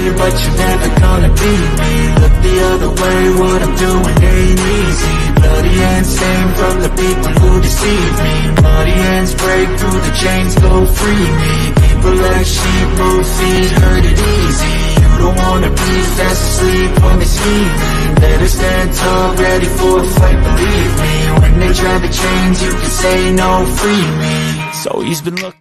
way, but you're never gonna beat me. Look the other way, what I'm doing ain't easy. Bloody hands stained from the people who deceive me. Muddy hands break through the chains, go free me. People like sheep move feet, hurt it easy. You don't wanna be fast asleep when they scheming. Better stand tall, ready for a fight, believe me. When they try to change, you can say no, free me. So he's been looking.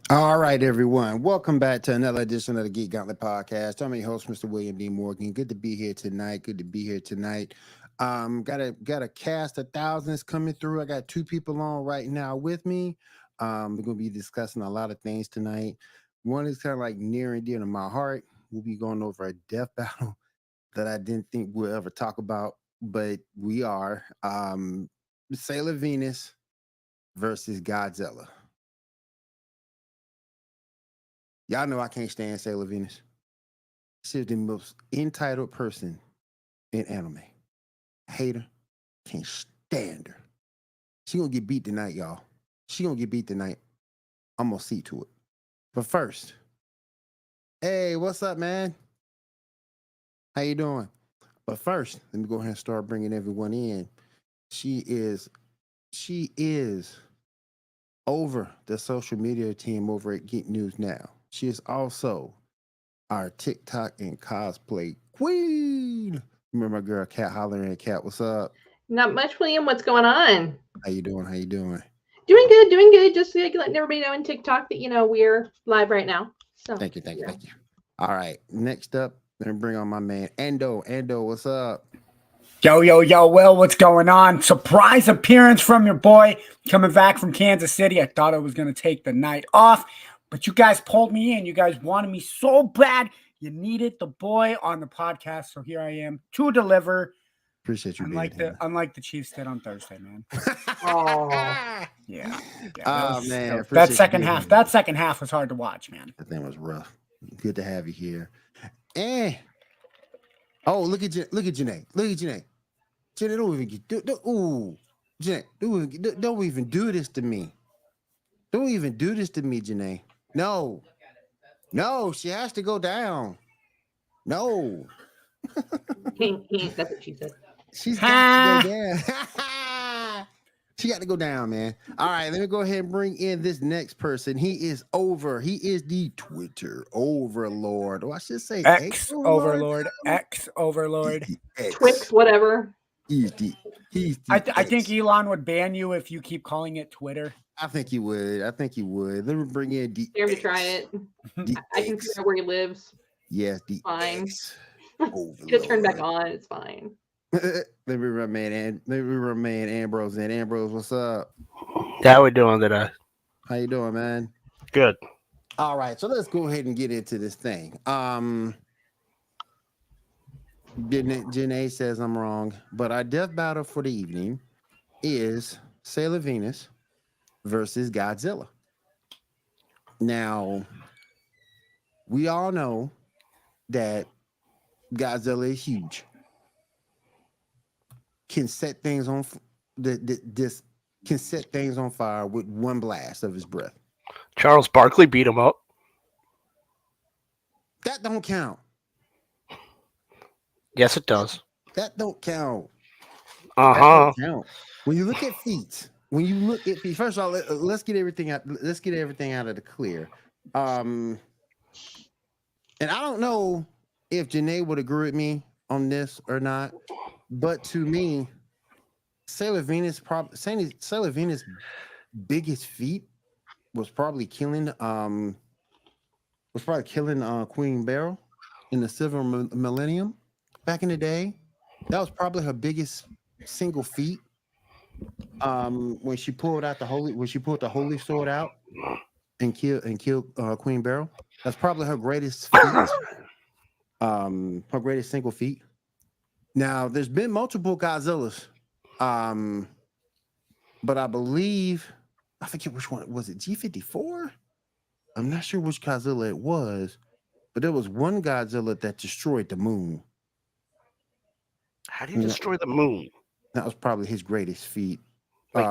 All right, everyone. Welcome back to another edition of the Geek Gauntlet Podcast. I'm your host, Mr. William D. Morgan. Good to be here tonight. Got a cast of thousands coming through. I got two people on right now with me. We're going to be discussing a lot of things tonight. One is kind of like near and dear to my heart. We'll be going over a death battle that I didn't think we'll ever talk about, but we are. Sailor Venus versus Godzilla. Y'all know I can't stand Sailor Venus. She's the most entitled person in anime. Hater, can't stand her. She gonna get beat tonight, y'all. She gonna get beat tonight. I'm gonna see to it. But first, hey, what's up, man? How you doing? But first, let me go ahead and start bringing everyone in. She is over the social media team over at Geek News Now. She is also our TikTok and cosplay queen. Remember my girl Cat hollering at Cat. What's up? Not much, William. What's going on? How you doing? Doing good. Just letting everybody know on TikTok that we're live right now. So Thank you. All right. Next up, let me bring on my man Ando. Ando, what's up? Yo, Will, what's going on? Surprise appearance from your boy coming back from Kansas City. I thought I was going to take the night off, but you guys pulled me in. You guys wanted me so bad. You needed the boy on the podcast, so here I am to deliver. Appreciate you. Unlike the Chiefs did on Thursday, man. Oh, yeah. That second half was hard to watch, man. That thing was rough. Good to have you here. And look at Janae. Janae, don't even Janae, don't even do this to me. Don't even do this to me, Janae. No, she has to go down. No. That's what she said. She's got to go down. She got to go down, man. All right, let me go ahead and bring in this next person. He is the Twitter overlord. Or I should say X overlord. Twix, whatever. I think Elon would ban you if you keep calling it Twitter. I think he would. Let me bring in the. Dare to try it. I can figure out where he lives. Yes, the fine. X. Just turn back on. It's fine. Let me remain Ambrose. And Ambrose, what's up? How we doing today? How you doing, man? Good. All right, so let's go ahead and get into this thing. Janae says I'm wrong, but our death battle for the evening is Sailor Venus versus Godzilla. Now, we all know that Godzilla is huge. Can set things on fire with one blast of his breath. Charles Barkley beat him up. That don't count. Yes, it does. That don't count. Count. When you look at feet, first of all, let's get everything out. Let's get everything out of the clear. And I don't know if Janae would agree with me on this or not, but to me, Sailor Venus' biggest feat was probably killing Queen Beryl in the Silver Millennium back in the day. That was probably her biggest single feat. When she pulled the holy sword out and killed Queen Beryl. That's probably her greatest feat. Her greatest single feat. Now, there's been multiple Godzillas, but I forget which one. Was it G54? I'm not sure which Godzilla it was, but there was one Godzilla that destroyed the moon. How do you destroy the moon? That was probably his greatest feat.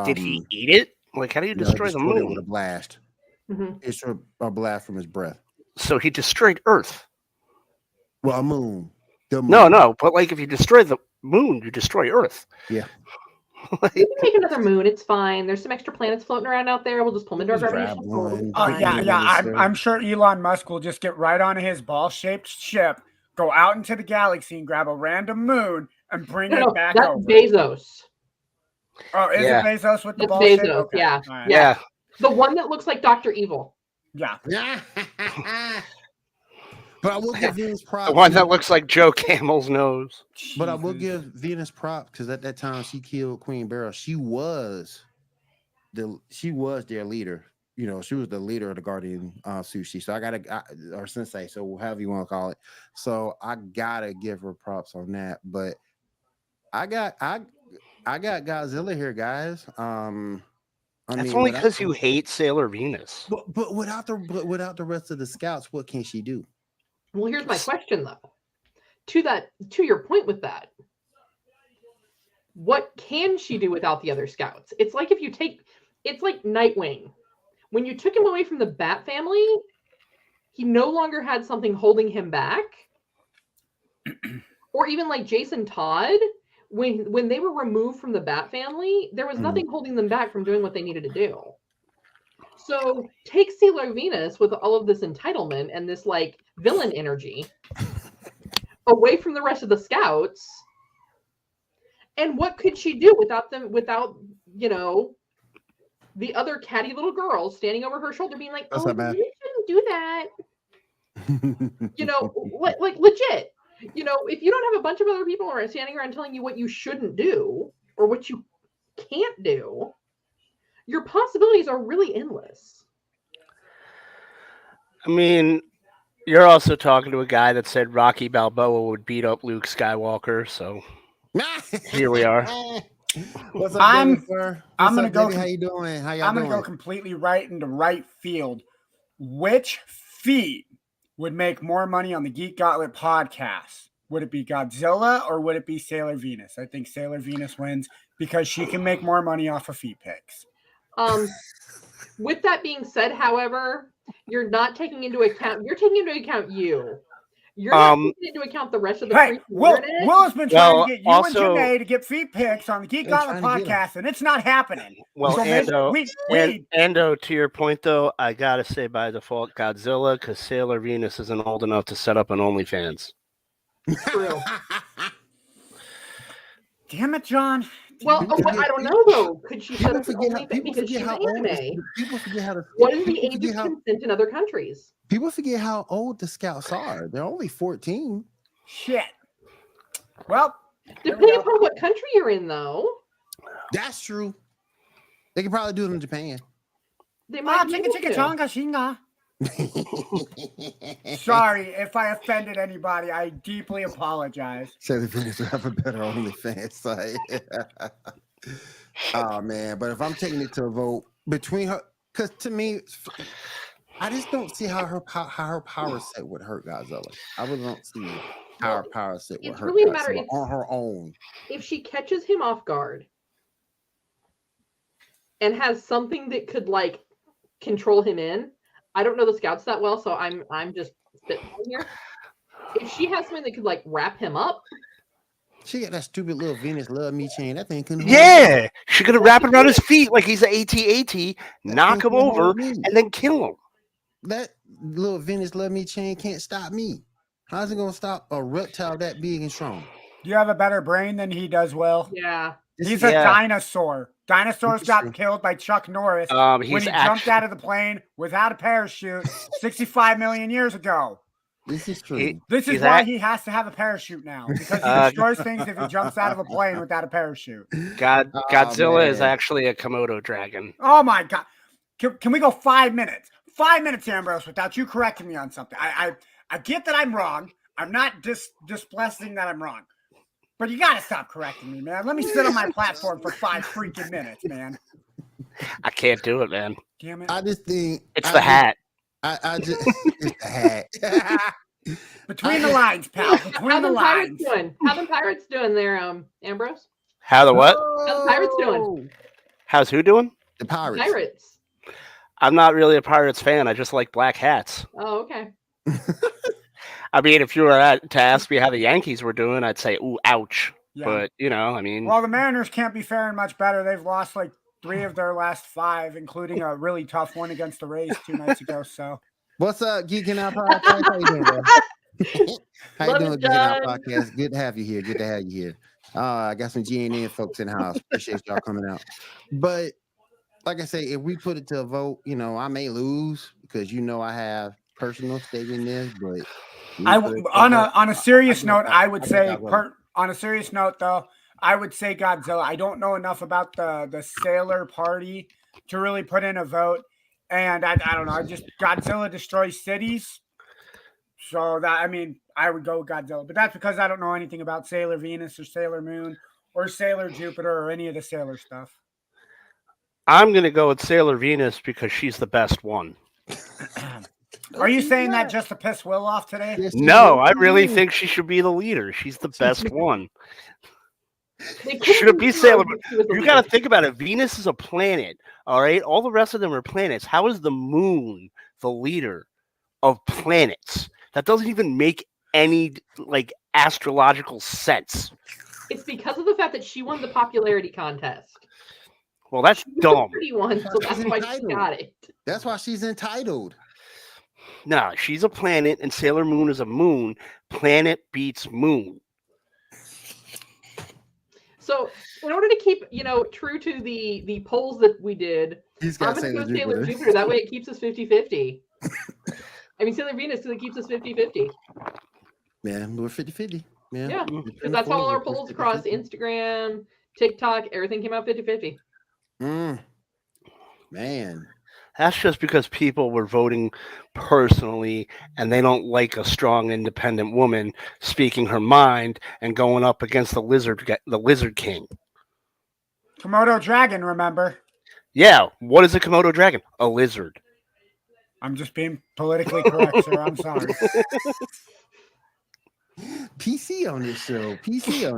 Did he eat it? How do you destroy the moon? It with a blast. Mm-hmm. It's a blast from his breath. So he destroyed Earth. Well, moon. The moon. No. But like, if you destroy the moon, you destroy Earth. Yeah. We can make another moon. It's fine. There's some extra planets floating around out there. We'll just pull them into our Just grab gravitational pull. one. Oh Fine. yeah. I'm sure Elon Musk will just get right on his ball-shaped ship, go out into the galaxy, and grab a random moon and bring No, it back that's over. Bezos. Oh, is Yeah. it Bezos with the That's ball shape? Bezos, Okay. yeah. All right. Yeah. The one that looks like Dr. Evil. Yeah. But I will give Venus props. The one that looks like Joe Camel's nose. But I will Jesus. give Venus props because at that time she killed Queen Beryl. She was their leader. You know, she was the leader of the Guardian Sushi. So or Sensei, so however you want to call it. So I gotta give her props on that. But I got Godzilla here, guys. That's only because you hate Sailor Venus. But without the rest of the scouts, what can she do? Well, here's my question though. To your point with that, what can she do without the other scouts? It's like it's like Nightwing. When you took him away from the Bat family, he no longer had something holding him back. Or even like Jason Todd, when they were removed from the Bat family, there was nothing holding them back from doing what they needed to do. So take Sailor Venus with all of this entitlement and this like villain energy away from the rest of the scouts. And what could she do without them, you know, the other catty little girls standing over her shoulder being like, That's oh, not bad. you shouldn't do that. You know, like legit. You know, if you don't have a bunch of other people around standing around telling you what you shouldn't do or what you can't do, your possibilities are really endless. I mean, you're also talking to a guy that said Rocky Balboa would beat up Luke Skywalker, so here we are. What's up, I'm David, sir? I'm What's gonna up, go. David? How you doing? How y'all I'm doing? gonna go completely right into right field. Which feed would make more money on the Geek Gauntlet podcast? Would it be Godzilla or would it be Sailor Venus? I think Sailor Venus wins because she can make more money off of feet picks. With that being said, however, you're not taking into account. You're taking into account you. You're not taking into account the rest of the Hey, freaking Will internet. has been trying Well, to get you also- and Janae to get feet picks on the Geek They're Gauntlet trying to get 'em. podcast, and it's not happening. Well, So Ando, Ando, to your point, though, I got to say by default Godzilla because Sailor Venus isn't old enough to set up an OnlyFans. True. Damn it, John. Well, I don't know though. Could she set People up an forget how OnlyFans people because she's forget how an old. anime? People forget how to. What is the people age forget of how- consent in other countries? People forget how old the scouts are. They're only 14. Shit. Well, there we Depending go. upon what country you're in, though, That's true. They can probably do it in Japan. they might be chicka able chicka to. chonga shinga. Sorry if I offended anybody. I deeply apologize. Say the Venus will have a better OnlyFans site. Oh man, but if I'm taking it to a vote between her, because to me, I just don't see how her power set would hurt Godzilla. I really don't see how her power set would It's hurt really a matter- Godzilla it's- on her own. If she catches him off guard and has something that could like control him in, I don't know the scouts that well, so I'm just spitballing here. If she has something that could like wrap him up, She got that stupid little Venus love me chain. That thing couldn't. Yeah, she's gonna wrap it around his feet like he's an AT-AT, knock him couldn't hold over, me. and then kill him. That little Venus love me chain can't stop me. How's it gonna stop a reptile that big and strong? You have a better brain than he does, Will. yeah. He's Yeah. a dinosaur. Dinosaurs Interesting. got killed by Chuck Norris when He's he jumped out of the plane without a parachute 65 million years ago. This is true. He- This is He's why act- he has to have a parachute now because he Uh, destroys things if he jumps out of a plane without a parachute. Godzilla is man. actually a Komodo dragon. Oh my god! Can we go 5 minutes? 5 minutes, Ambrose, without you correcting me on something. I get that I'm wrong. I'm not displacing that I'm wrong, but you gotta stop correcting me, man. Let me sit on my platform for 5 freaking minutes, man. I can't do it, man. Damn it! I just think It's the hat. I just it's the hat. Between the lines, pal. How Between the the pirates lines. doing? How the pirates doing there, Ambrose? How the what? How's the Pirates doing? How's who doing? The pirates. Pirates. I'm not really a Pirates fan. I just like black hats. Oh, okay. I mean, if you were to ask me how the Yankees were doing, I'd say, ooh, ouch. Yeah. But, I mean. Well, the Mariners can't be faring much better. They've lost like 3 of their last 5, including a really tough one against the Rays 2 nights ago. So, what's up, Geeking Out Podcast? How you doing, bro? How you doing, Geeking Out Podcast? Good to have you here. Good to have you here. I got some GNN folks in the house. Appreciate y'all coming out. But like I say, if we put it to a vote, I may lose because I have personal stake in this. But on a serious note, I would say on a serious note, though, I would say Godzilla. I don't know enough about the Sailor Party to really put in a vote. And I don't know. Godzilla destroys cities. So I would go with Godzilla. But that's because I don't know anything about Sailor Venus or Sailor Moon or Sailor Jupiter or any of the Sailor stuff. I'm going to go with Sailor Venus because she's the best one. Are you saying that just to piss Will off today? No, I really think she should be the leader. She's the best one. Should it be Sailor Moon? You got to think about it. Venus is a planet, all right? All the rest of them are planets. How is the moon the leader of planets? That doesn't even make any astrological sense. It's because of the fact that she won the popularity contest. Well, that's dumb. Pretty one, so that's why she got it. That's why she's entitled. No, she's a planet, and Sailor Moon is a moon. Planet beats moon. So, in order to keep, true to the polls that we did, I'm going to go Sailor Jupiter. That way it keeps us 50-50. I mean, Sailor Venus, because it keeps us 50-50. Yeah, we're 50-50. Yeah, because that's all our polls across Instagram, TikTok, everything came out 50-50. Man. That's just because people were voting personally and they don't like a strong, independent woman speaking her mind and going up against the Lizard King. Komodo dragon, remember? Yeah. What is a Komodo dragon? A lizard. I'm just being politically correct, sir. I'm sorry. PC on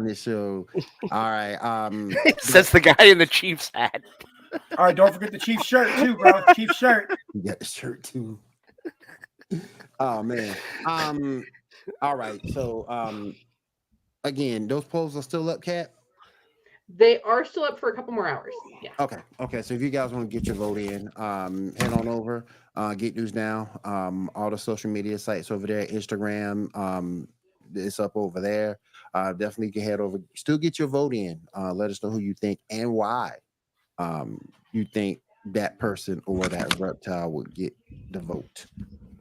this show. All right. Says the guy in the Chiefs hat. All right, don't forget the Chiefs shirt too, bro. Chiefs shirt. You got the shirt too. Oh man. All right. So again, those polls are still up, Kat? They are still up for a couple more hours. Yeah. Okay. So if you guys want to get your vote in, head on over. Geek News Now. All the social media sites over there, Instagram. It's up over there. Definitely can head over. Still get your vote in. Let us know who you think and why you think that person or that reptile would get the vote.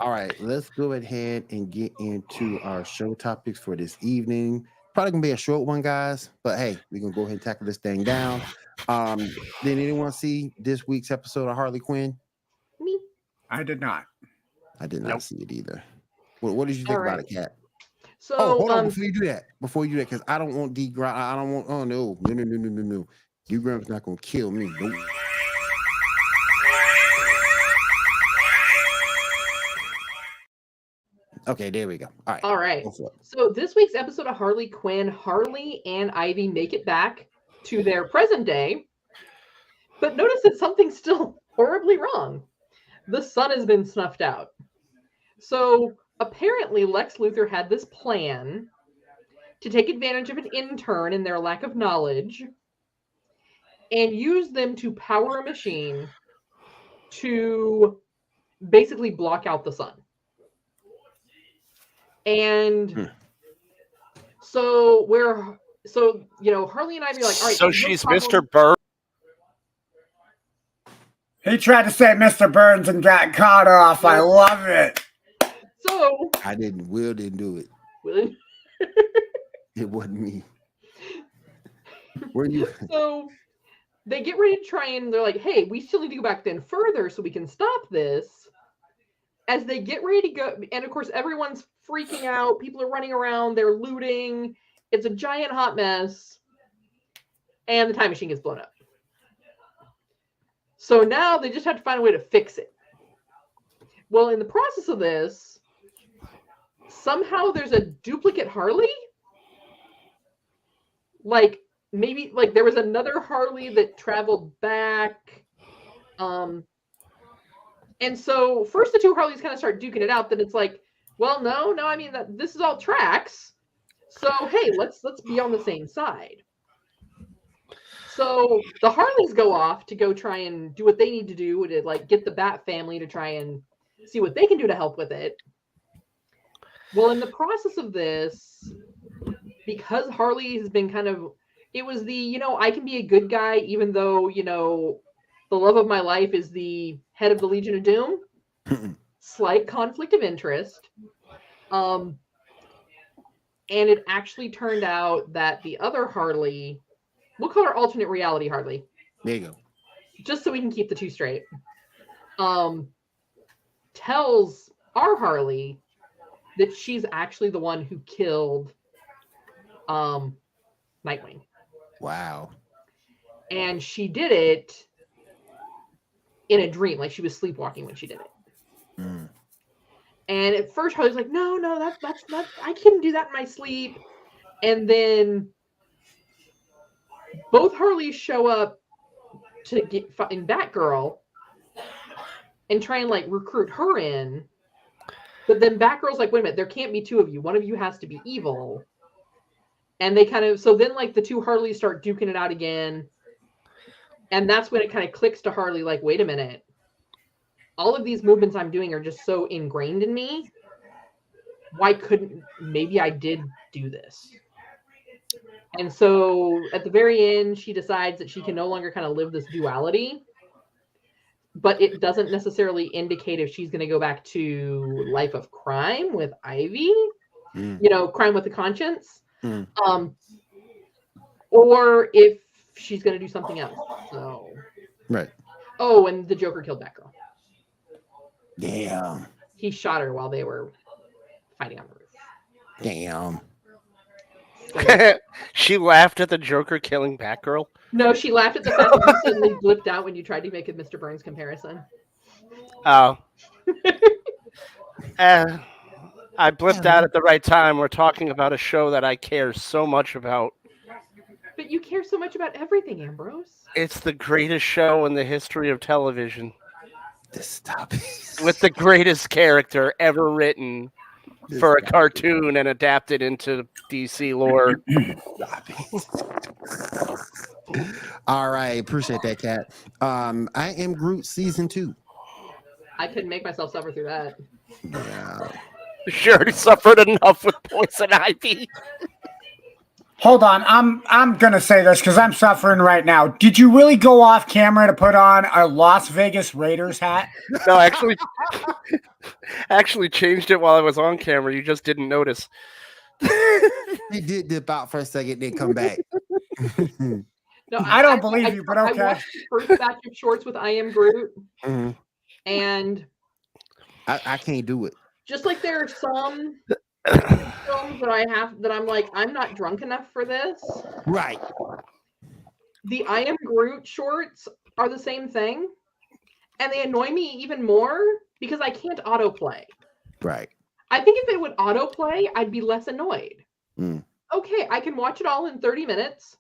All right, let's go ahead and get into our show topics for this evening. Probably gonna be a short one, guys, but hey, we're gonna go ahead and tackle this thing down. Did anyone see this week's episode of Harley Quinn? Me. I did not. I did not see it either. What did you think about it, Kat? So hold on before you do that, because I don't want D Grimes. I don't want. Oh no. D Grimes not gonna kill me. Nope. Okay, there we go. All right. So this week's episode of Harley Quinn, Harley and Ivy make it back to their present day, but notice that something's still horribly wrong. The sun has been snuffed out. So apparently Lex Luthor had this plan to take advantage of an intern and their lack of knowledge and use them to power a machine to basically block out the sun. And so Harley and Ivy are like, all right. So she's Mr. Burns. He tried to say Mr. Burns and got caught off. I love it. So Will didn't do it. Will? It wasn't me. Were you? So they get ready to try and they're like, hey, we still need to go back then further so we can stop this. As they get ready to go, and of course, everyone's freaking out. People are running around. They're looting. It's a giant hot mess. And the time machine gets blown up. So now they just have to find a way to fix it. Well, in the process of this, somehow there's a duplicate Harley. Maybe there was another Harley that traveled back. And so first the two Harleys kind of start duking it out. Then it's like, Well, no. I mean, this is all tracks. So hey, let's be on the same side. So the Harleys go off to go try and do what they need to do to like get the Bat family to try and see what they can do to help with it. Well, in the process of this, because Harley has been it was the, I can be a good guy even though, the love of my life is the head of the Legion of Doom. Slight conflict of interest. And it actually turned out that the other Harley, we'll call her alternate reality Harley. There you go. Just so we can keep the two straight. Tells our Harley that she's actually the one who killed Nightwing. Wow. And she did it in a dream, like she was sleepwalking when she did it. Mm. And at first Harley's like, no, that's not, I couldn't do that in my sleep. And then both Harleys show up to get in Batgirl and try and like recruit her in. But then Batgirl's like, wait a minute, there can't be two of you. One of you has to be evil. And they so then like the two Harleys start duking it out again. And that's when it kind of clicks to Harley, like, wait a minute. All of these movements I'm doing are just so ingrained in me. Maybe I did do this. And so at the very end, she decides that she can no longer kind of live this duality. But it doesn't necessarily indicate if she's going to go back to life of crime with Ivy, crime with the conscience, or if she's going to do something else. So, right. Oh, and the Joker killed Batgirl. Damn. He shot her while they were fighting on the roof. Damn. She laughed at the Joker killing Batgirl? No, she laughed at the fact that you suddenly blipped out when you tried to make a Mr. Burns comparison. Oh. I blipped out at the right time. We're talking about a show that I care so much about. But you care so much about everything, Ambrose. It's the greatest show in the history of television. Stop it. With the greatest character ever written for a cartoon and adapted into DC lore. All right, appreciate that, Kat. I Am Groot season 2. I couldn't make myself suffer through that. Yeah. She already suffered enough with Poison Ivy. Hold on, I'm gonna say this because I'm suffering right now. Did you really go off camera to put on a Las Vegas Raiders hat? No, actually changed it while I was on camera. You just didn't notice. He did dip out for a second, then come back. No, I don't believe you, but okay. I watched the first batch of shorts with I Am Groot, and I can't do it. Just like there are some films that I'm like, I'm not drunk enough for this. Right. The I Am Groot shorts are the same thing, and they annoy me even more because I can't autoplay. Right. I think if it would autoplay, I'd be less annoyed. Mm. Okay, I can watch it all in 30 minutes.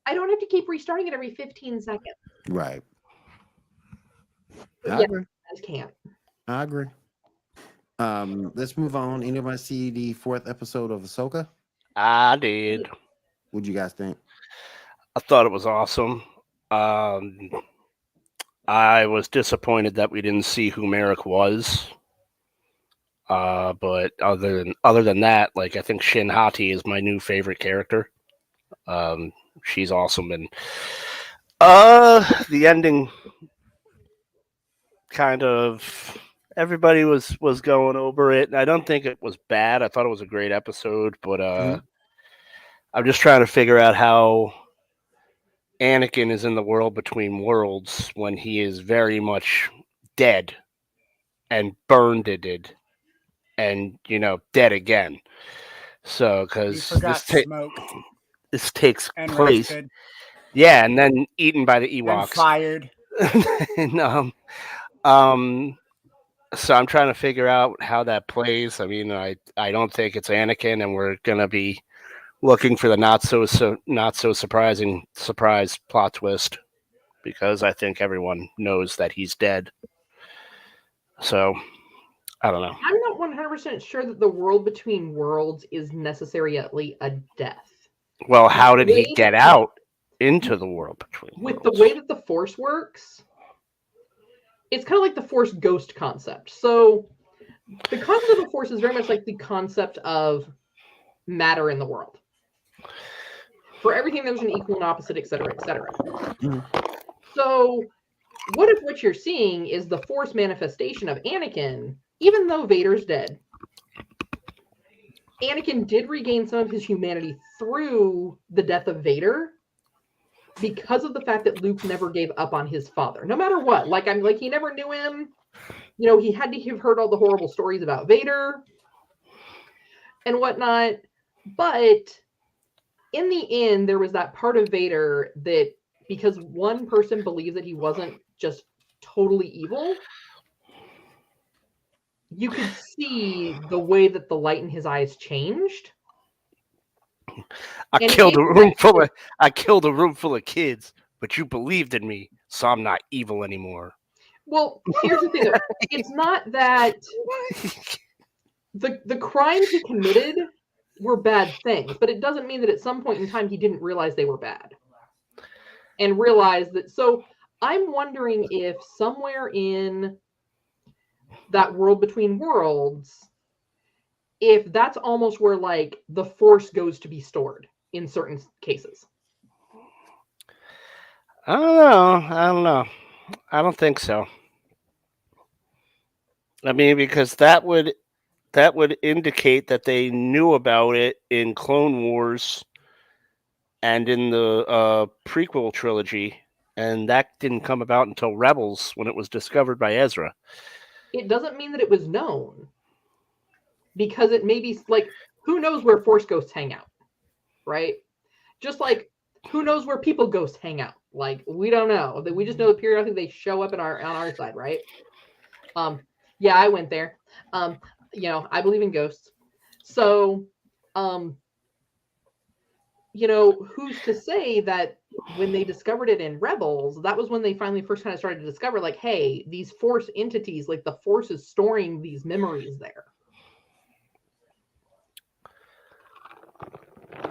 I don't have to keep restarting it every 15 seconds. Right. I agree. I just can't. I agree. Let's move on. Anybody see the 4th episode of Ahsoka? I did. What'd you guys think? I thought it was awesome. I was disappointed that we didn't see who Merrick was. But other than that, like, I think Shin Hati is my new favorite character. She's awesome, and the ending kind of everybody was going over it, and I don't think it was bad. I thought it was a great episode, but I'm just trying to figure out how Anakin is in the world between worlds when he is very much dead and burned it and dead again. So because this takes and place, roasted, and then eaten by the Ewoks, fired. and, so I'm trying to figure out how that plays. I mean, I don't think it's Anakin, and we're gonna be looking for the not so surprising surprise plot twist, because I think everyone knows that he's dead. So I don't know. I'm not 100% sure that the world between worlds is necessarily a death. Well, how did he get out into the world between with worlds? The way that the Force works, it's kind of like the Force ghost concept. So the concept of the Force is very much like the concept of matter in the world. For everything, there's an equal and opposite, et cetera, et cetera. So what if what you're seeing is the Force manifestation of Anakin, even though Vader's dead? Anakin did regain some of his humanity through the death of Vader because of the fact that Luke never gave up on his father, no matter what. Like he never knew him. You know, he had to have heard all the horrible stories about Vader and whatnot. But in the end, there was that part of Vader that, because one person believed that he wasn't just totally evil, you could see the way that the light in his eyes changed. I killed a room full of kids, but you believed in me, so I'm not evil anymore. Well, here's the thing, though. It's not that the crimes he committed were bad things, but it doesn't mean that at some point in time he didn't realize they were bad. And realize that. So I'm wondering if somewhere in that world between worlds, if that's almost where like the Force goes to be stored in certain cases. I don't know. I don't think so. I mean, because that would indicate that they knew about it in Clone Wars and in the prequel trilogy, and that didn't come about until Rebels when it was discovered by Ezra. It doesn't mean that it was known, because it may be like, who knows where Force ghosts hang out, right? Just like, who knows where people ghosts hang out? Like, we don't know. We just know that periodically they show up on our side, right? Yeah, I went there. You know, I believe in ghosts. So, you know, who's to say that when they discovered it in Rebels, that was when they finally first kind of started to discover, like, hey, these Force entities, like the Force is storing these memories there.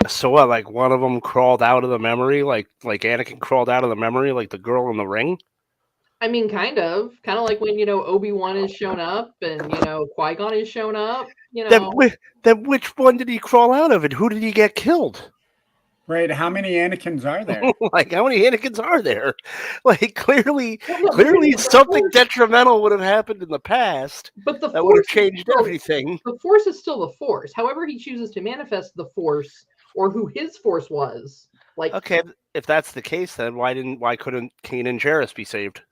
So what, like one of them crawled out of the memory, like Anakin crawled out of the memory, like the girl in the ring? I mean, kind of like when, you know, Obi-Wan is shown up and, you know, Qui-Gon is shown up, you know. Then which one did he crawl out of, and who did he get killed? Right, how many Anakins are there? Like, how many Anakins are there? Like, clearly something detrimental would have happened in the past, but that would have changed everything. The Force is still the Force. However he chooses to manifest the Force, or who his Force was. Like, okay, if that's the case, then why couldn't Kanan and Jarrus be saved?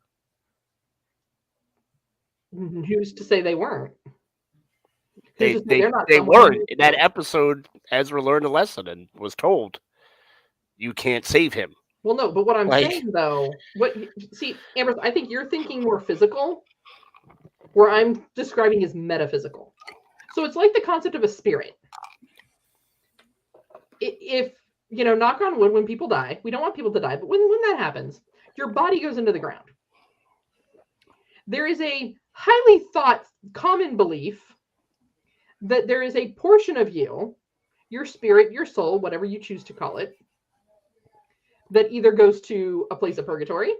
Who's to say they weren't? They weren't. In that episode, Ezra learned a lesson and was told, you can't save him. Well, no, but what I'm saying, though, Amber, I think you're thinking more physical, where I'm describing as metaphysical. So it's like the concept of a spirit. If, you know, knock on wood, when people die, we don't want people to die, but when that happens, your body goes into the ground. There is a highly thought, common belief that there is a portion of you, your spirit, your soul, whatever you choose to call it, that either goes to a place of purgatory,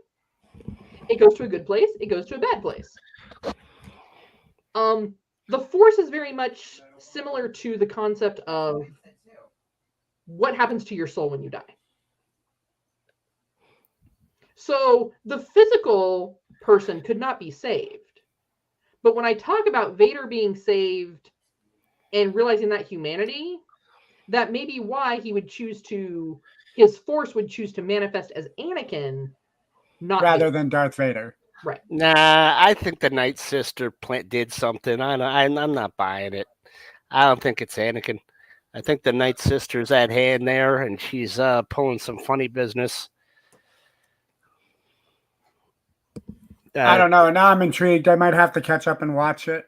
it goes to a good place, it goes to a bad place. The Force is very much similar to the concept of what happens to your soul when you die. So the physical person could not be saved. But when I talk about Vader being saved and realizing that humanity, that may be why he would choose to, his Force would choose to manifest as Anakin, not rather Vader. than Darth Vader. Right. Nah, I think the Night Sister did something. I'm not buying it. I don't think it's Anakin. I think the Night Sister's at hand there, and she's pulling some funny business. I don't know. Now I'm intrigued. I might have to catch up and watch it.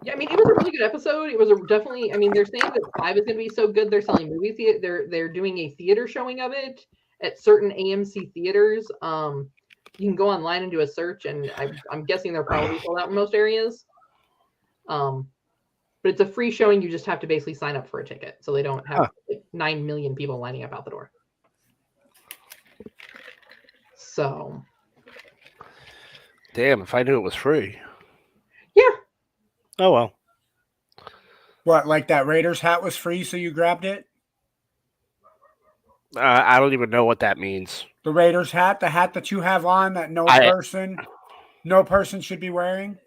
Yeah, I mean, it was a really good episode. It was definitely. I mean, they're saying that 5 is going to be so good. They're selling movie theater. They're doing a theater showing of it at certain AMC theaters. You can go online and do a search, and I'm guessing they're probably sold out in most areas. But it's a free showing. You just have to basically sign up for a ticket, so they don't have 9 million people lining up out the door. So, damn! If I knew it was free. Yeah. Oh well. What, like that Raiders hat was free, so you grabbed it? I don't even know what that means. The Raiders hat, the hat that you have on that no person should be wearing.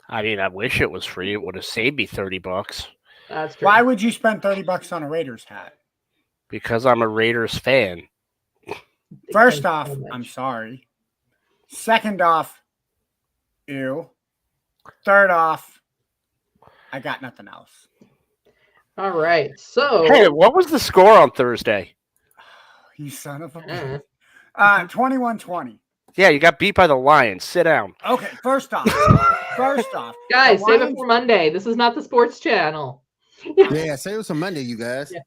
I mean, I wish it was free. It would have saved me $30. That's true. Why would you spend $30 on a Raiders hat? Because I'm a Raiders fan. First off, I'm sorry. Second off, ew. Third off, I got nothing else. All right. So, hey, what was the score on Thursday? You son of a bitch. 21-20. Yeah, you got beat by the Lions. Sit down. Okay, first off, guys, save it for Monday. This is not the sports channel. Yeah, save it for Monday, you guys. Yeah.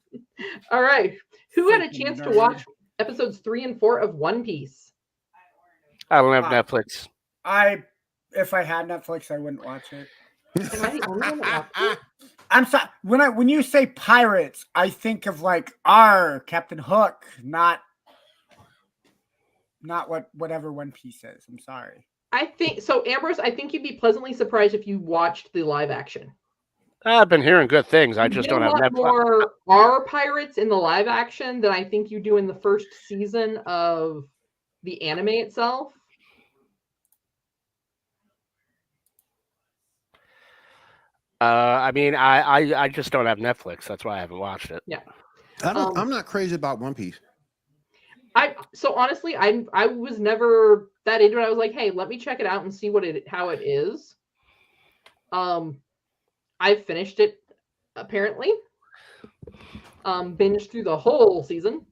All right. Who had a chance to watch episodes 3 and 4 of One Piece? I don't have Netflix. If I had Netflix, I wouldn't watch it. Am I the only one that watched it? I'm sorry. When you say pirates, I think of like Captain Hook, not whatever One Piece is. I'm sorry. I think so, Ambrose. I think you'd be pleasantly surprised if you watched the live action. I've been hearing good things. I just don't have Netflix. More are pirates in the live action than I think you do in the first season of the anime itself. I mean, I just don't have Netflix. That's why I haven't watched it. Yeah, I'm not crazy about One Piece. So honestly, I was never that into it. I was like, hey, let me check it out and see how it is. I finished it apparently. Binged through the whole season.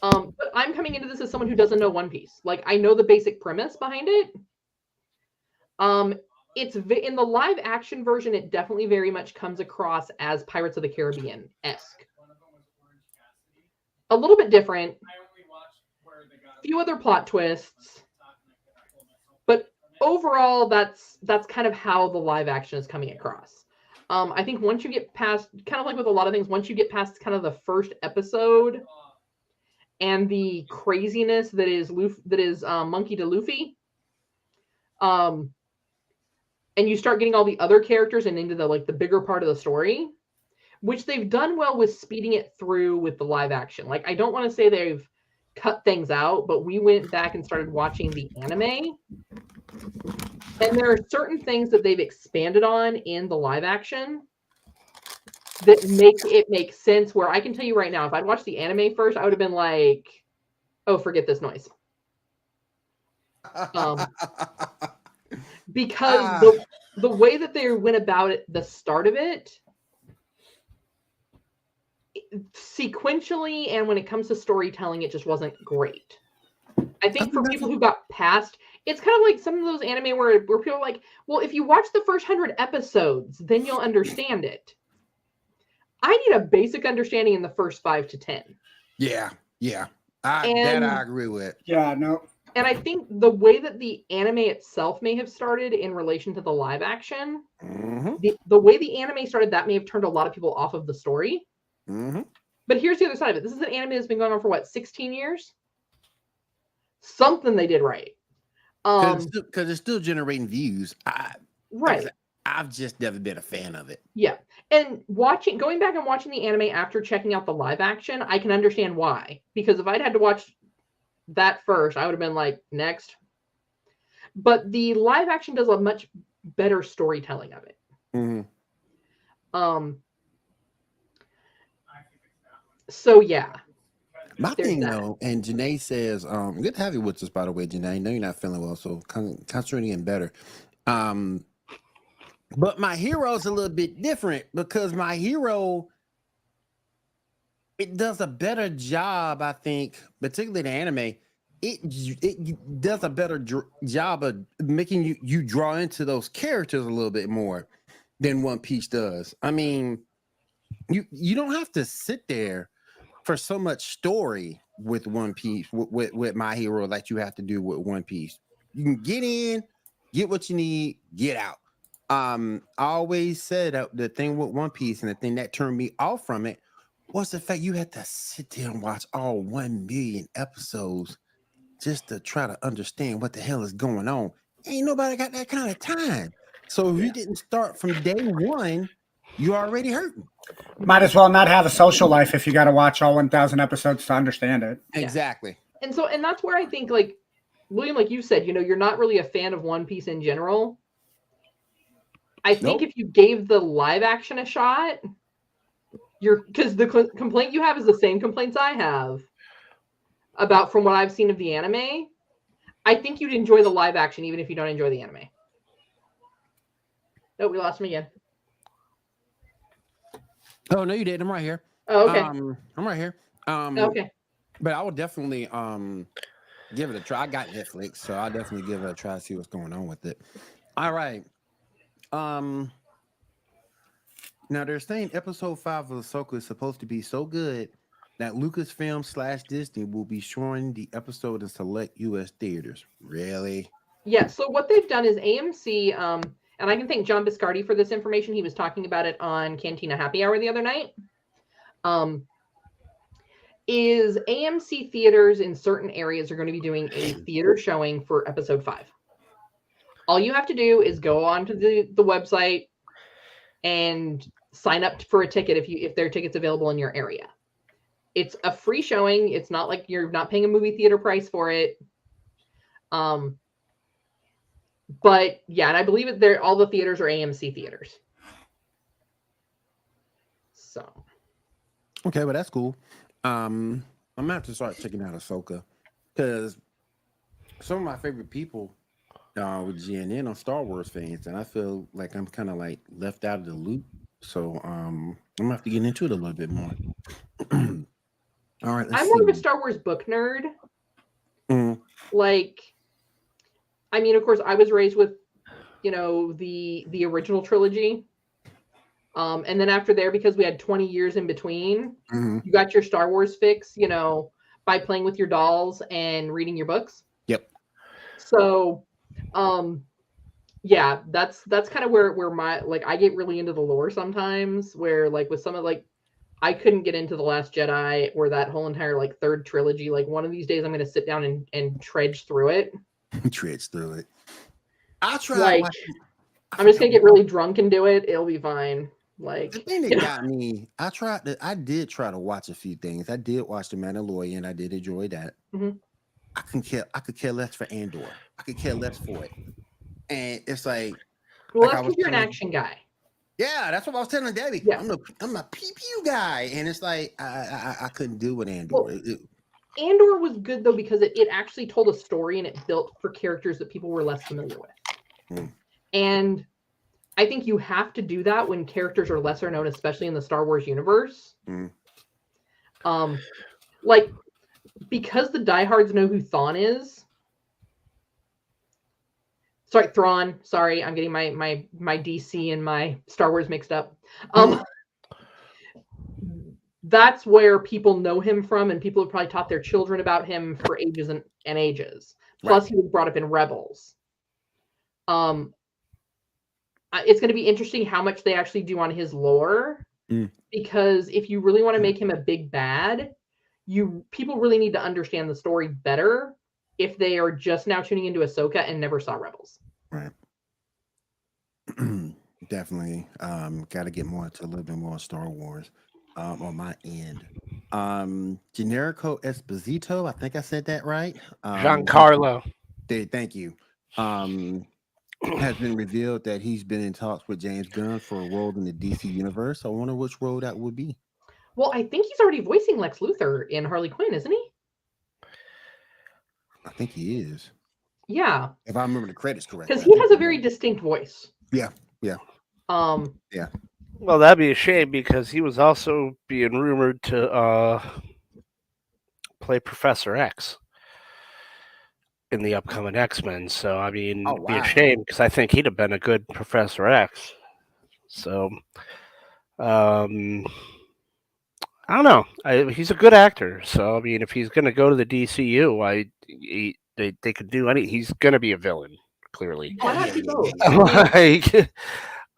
But I'm coming into this as someone who doesn't know One Piece. Like, I know the basic premise behind it. It's in the live action version, it definitely very much comes across as Pirates of the Caribbean-esque. A little bit different. A few other plot twists. But overall, that's kind of how the live action is coming across. I think once you get past, kind of like with a lot of things, once you get past kind of the first episode and the craziness that is Monkey D. Luffy, and you start getting all the other characters and into the bigger part of the story, which they've done well with speeding it through with the live action. Like, I don't want to say they've cut things out, but we went back and started watching the anime, and there are certain things that they've expanded on in the live action that make it make sense, where I can tell you right now, if I'd watched the anime first, I would have been like, oh, forget this noise. Because the way that they went about it, the start of it, sequentially, and when it comes to storytelling, it just wasn't great. I think for people who got past, it's kind of like some of those anime where people are like, well, if you watch the first 100 episodes, then you'll understand it. I need a basic understanding in the first 5 to 10. Yeah. I agree with. Yeah, no. And I think the way that the anime itself may have started in relation to the live action, the way the anime started, that may have turned a lot of people off of the story. But here's the other side of it. This is an anime that's been going on for 16 years? Something they did right. Because it's still generating views. Right. I've just never been a fan of it. Yeah. And going back and watching the anime after checking out the live action, I can understand why. Because if I'd had to watch that first, I would have been like, next. But the live action does a much better storytelling of it. So yeah. My thing though, and Janae says, good to have you with us, by the way, Janae. I know you're not feeling well, so concentrating getting better. But my hero's a little bit different, because my hero, it does a better job, I think, particularly the anime. It does a better job of making you draw into those characters a little bit more than One Piece does. I mean, you don't have to sit there for so much story with One Piece, with My Hero, like you have to do with One Piece. You can get in, get what you need, get out. I always said that the thing with One Piece and the thing that turned me off from it was the fact you had to sit there and watch all 1 million episodes just to try to understand what the hell is going on. Ain't nobody got that kind of time. So if you didn't start from day one, you already hurting. Might as well not have a social life if you got to watch all 1,000 episodes to understand it. Exactly. And that's where I think, like, William, like you said, you're not really a fan of One Piece in general. I think if you gave the live action a shot, because the complaint you have is the same complaints I have about from what I've seen of the anime. I think you'd enjoy the live action even if you don't enjoy the anime. Oh, we lost him again. Oh no, you didn't. I'm right here. Oh, okay. I'm right here. Okay. But I would definitely give it a try. I got Netflix, so I'll definitely give it a try to see what's going on with it. All right. Now they're saying episode 5 of Ahsoka is supposed to be so good that Lucasfilm / Disney will be showing the episode in select U.S. theaters. Really? Yeah. So what they've done is AMC, and I can thank John Biscardi for this information. He was talking about it on Cantina Happy Hour the other night. Is AMC theaters in certain areas are going to be doing a theater showing for episode 5. All you have to do is go onto the website and sign up for a ticket if there are tickets available in your area. It's a free showing. It's not like you're not paying a movie theater price for it. But yeah, and I believe all the theaters are AMC theaters. So. Okay, well that's cool. I'm gonna have to start checking out Ahsoka because some of my favorite people with GNN are Star Wars fans, and I feel like I'm kind of like left out of the loop. So I'm gonna have to get into it a little bit more. All right, I'm more of a Star Wars book nerd. Like, I mean, of course, I was raised with, the original trilogy. And then after there, because we had 20 years in between, you got your Star Wars fix, by playing with your dolls and reading your books. Yep. So, yeah, that's kind of where my, I get really into the lore sometimes, where with some of I couldn't get into The Last Jedi or that whole entire third trilogy. One of these days I'm going to sit down and trudge through it. Trudge through it. I'll try. I'm just going to get really drunk and do it. It'll be fine. The thing that got me, I did try to watch a few things. I did watch The Mandalorian. I did enjoy that. Mm-hmm. I could care less for Andor. I could care less for it. And it's like, well, that's because you're an action guy. Yeah, that's what I was telling Debbie. Yeah. I'm a PPU guy, and it's like I couldn't do with Andor. Well, Andor was good though because it actually told a story and it built for characters that people were less familiar with. And I think you have to do that when characters are lesser known, especially in the Star Wars universe. Because the diehards know who Thrawn is. Thrawn. Sorry, I'm getting my DC and my Star Wars mixed up. That's where people know him from, and people have probably taught their children about him for ages and ages. Plus, he was brought up in Rebels. It's going to be interesting how much they actually do on his lore, because if you really want to make him a big bad, people really need to understand the story better if they are just now tuning into Ahsoka and never saw Rebels. Right. Definitely. Got to get more into a little bit more Star Wars on my end. Generico Esposito, I think I said that right. Giancarlo. Thank you. Has been revealed that he's been in talks with James Gunn for a role in the DC universe. I wonder which role that would be. Well, I think he's already voicing Lex Luthor in Harley Quinn, isn't he? I think he is. Yeah. If I remember the credits correctly. Because he has a very distinct voice. Yeah. Yeah. Well, that'd be a shame because he was also being rumored to play Professor X in the upcoming X-Men. So, I mean, it'd be a shame because I think he'd have been a good Professor X. So, I I don't know. He's a good actor, so I mean, if he's going to go to the DCU, they could do any. He's going to be a villain, clearly. Why not do both? Like,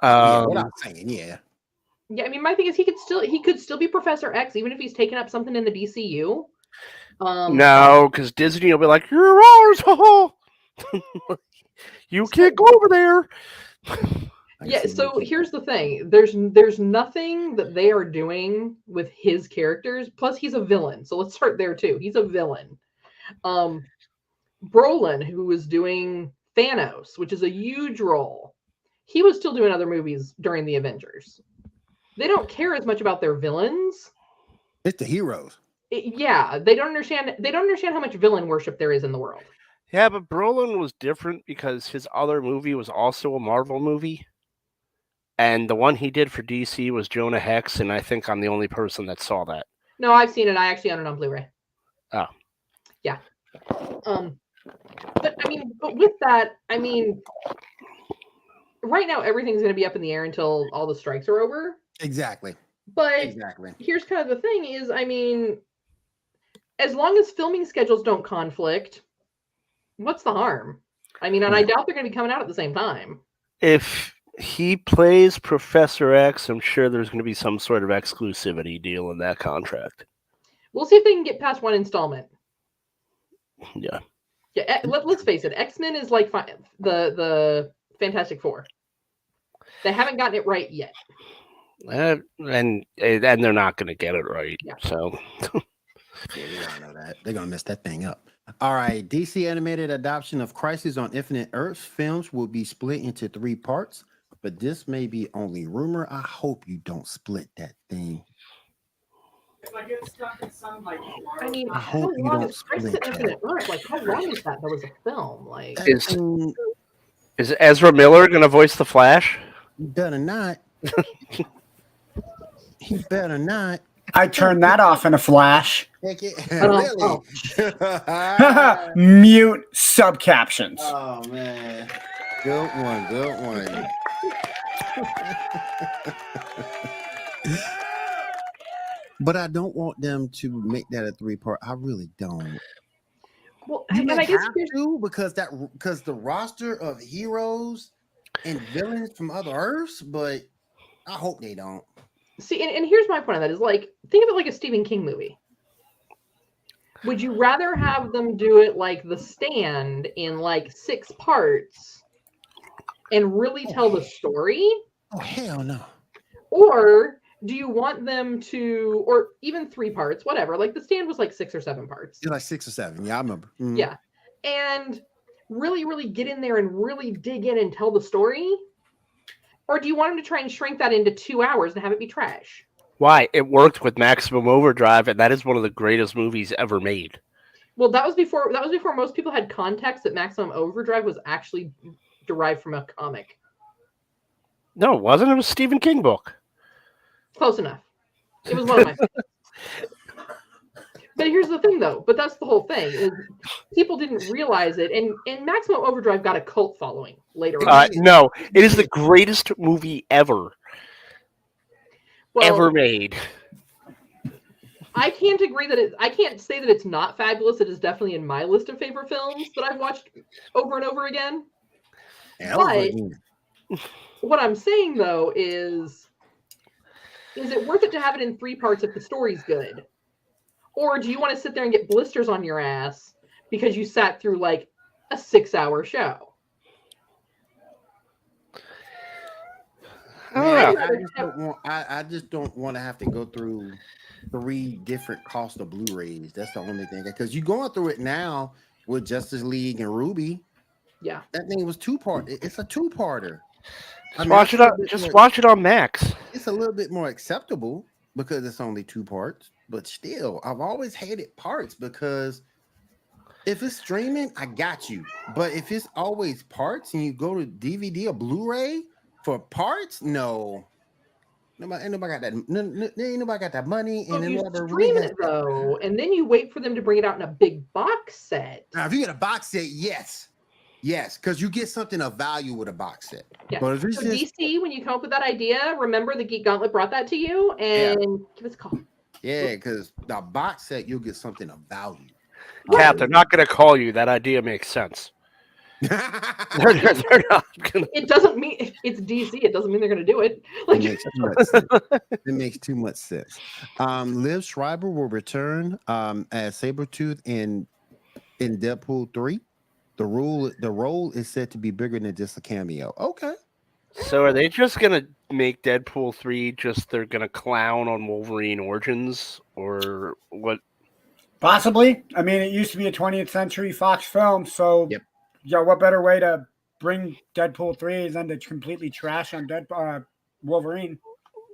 Yeah, what I'm saying, yeah. Yeah, I mean, my thing is he could still be Professor X even if he's taken up something in the DCU. No, because Disney will be like, "You're ours, you can't go over there." Yeah, so here's the thing. There's nothing that they are doing with his characters. Plus, he's a villain. So let's start there too. He's a villain. Brolin, who was doing Thanos, which is a huge role, he was still doing other movies during the Avengers. They don't care as much about their villains. It's the heroes. Yeah, they don't understand. They don't understand how much villain worship there is in the world. Yeah, but Brolin was different because his other movie was also a Marvel movie. And the one he did for DC was Jonah Hex, and I think I'm the only person that saw that. No, I've seen it. I actually own it on Blu-ray. Oh. Yeah. But I mean, but with that, I mean, right now everything's going to be up in the air until all the strikes are over. Exactly. But here's kind of the thing is, I mean, as long as filming schedules don't conflict, what's the harm? I mean, and I doubt they're going to be coming out at the same time. If he plays Professor X, I'm sure there's going to be some sort of exclusivity deal in that contract. We'll see if they can get past one installment. Yeah. Yeah. Let's face it. X-Men is like the Fantastic Four. They haven't gotten it right yet. And they're not going to get it right. Yeah. So. Yeah, we all know that. They're going to mess that thing up. All right. DC animated adoption of Crisis on Infinite Earths films will be split into 3 parts, but this may be only rumor. I hope you don't split that thing. I mean, I hope you don't split that. Like, how long is that? That was a film. Like, is Ezra Miller going to voice the Flash? You better not. He better not. I turned that off in a flash. Really? Mute subcaptions. Oh man, good one. But I don't want them to make that a 3-part. I really don't. Well, and I guess because the roster of heroes and villains from other Earths, but I hope they don't. See, and here's my point on that is like, think of it like a Stephen King movie. Would you rather have them do it like The Stand in like 6 parts and really tell the story? Oh, hell no. Or do you want them to, or even 3 parts, whatever, like The Stand was like 6 or 7 parts. It's like 6 or 7. Yeah, I remember. Mm-hmm. Yeah. And really, really get in there and really dig in and tell the story? Or do you want them to try and shrink that into 2 hours and have it be trash? Why? It worked with Maximum Overdrive, and that is one of the greatest movies ever made. Well, that was before most people had context that Maximum Overdrive was actually derived from a comic. No, it wasn't. It was a Stephen King book. Close enough. It was one of my favorites. But here's the thing, though. But that's the whole thing. Is people didn't realize it, and Maximum Overdrive got a cult following later on. No, it is the greatest movie ever made. I can't agree that I can't say that it's not fabulous. It is definitely in my list of favorite films that I've watched over and over again. But what I'm saying, though, is it worth it to have it in 3 parts if the story's good? Or do you want to sit there and get blisters on your ass because you sat through like a 6-hour show? I just don't want to have to go through 3 different costs of Blu-rays. That's the only thing. Because you're going through it now with Justice League and Ruby. Yeah. That thing was 2-part. It's a 2-parter. Watch it on Max. It's a little bit more acceptable because it's only 2 parts. But still, I've always hated parts because if it's streaming, I got you. But if it's always parts and you go to DVD or Blu-ray for parts, no. Nobody got that. Ain't nobody got that money. And then you stream it though, and then you wait for them to bring it out in a big box set. Now, if you get a box set, yes, because you get something of value with a box set. Yeah. But if it's DC, when you come up with that idea, remember the Geek Gauntlet brought that to you, and give us a call. Yeah, because the box set, you'll get something of value. Cat, they're not going to call you. That idea makes sense. They're not gonna... It doesn't mean it's DC. It doesn't mean they're going to do it. Like, it makes too much sense. It makes too much sense. Liv Schreiber will return as Sabretooth in Deadpool 3. The role is said to be bigger than just a cameo. Okay. So are they just going to make Deadpool 3 just they're going to clown on Wolverine Origins or what? Possibly. I mean, it used to be a 20th Century Fox film, so Yep. Yeah, what better way to bring Deadpool 3 than to completely trash on Wolverine?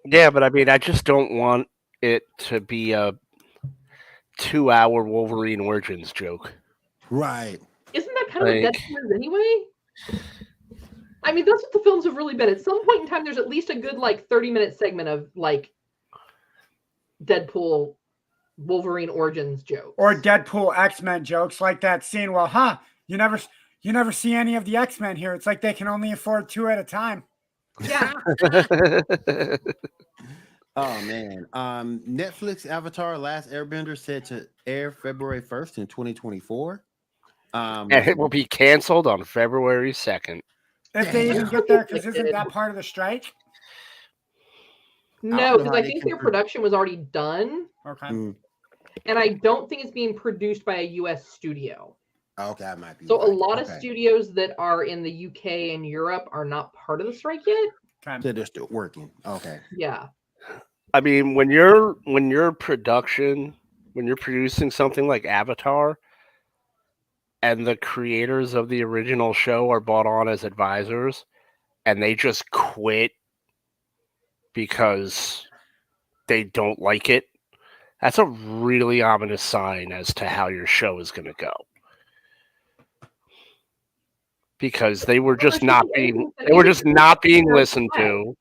Yeah, but I mean, I just don't want it to be a 2-hour Wolverine Origins joke. Right. Isn't that kind of what Deadpool is anyway? I mean, that's what the films have really been. At some point in time, there's at least a good 30-minute segment of Deadpool Wolverine Origins jokes. Or Deadpool X-Men jokes like that scene. Well, you never see any of the X-Men here. It's like they can only afford 2 at a time. Yeah. Oh man. Netflix Avatar Last Airbender said to air February 1st in 2024. And it will be canceled on February 2nd. If they even get there, because isn't that part of the strike? No, because I think their production was already done. Okay. And I don't think it's being produced by a U.S. studio. Okay, that might be. So a lot of studios that are in the UK and Europe are not part of the strike yet. So they're still working. Okay. Yeah. I mean, when you're producing something like Avatar, and the creators of the original show are brought on as advisors, and they just quit because they don't like it, that's a really ominous sign as to how your show is going to go. Because they were just not being listened to.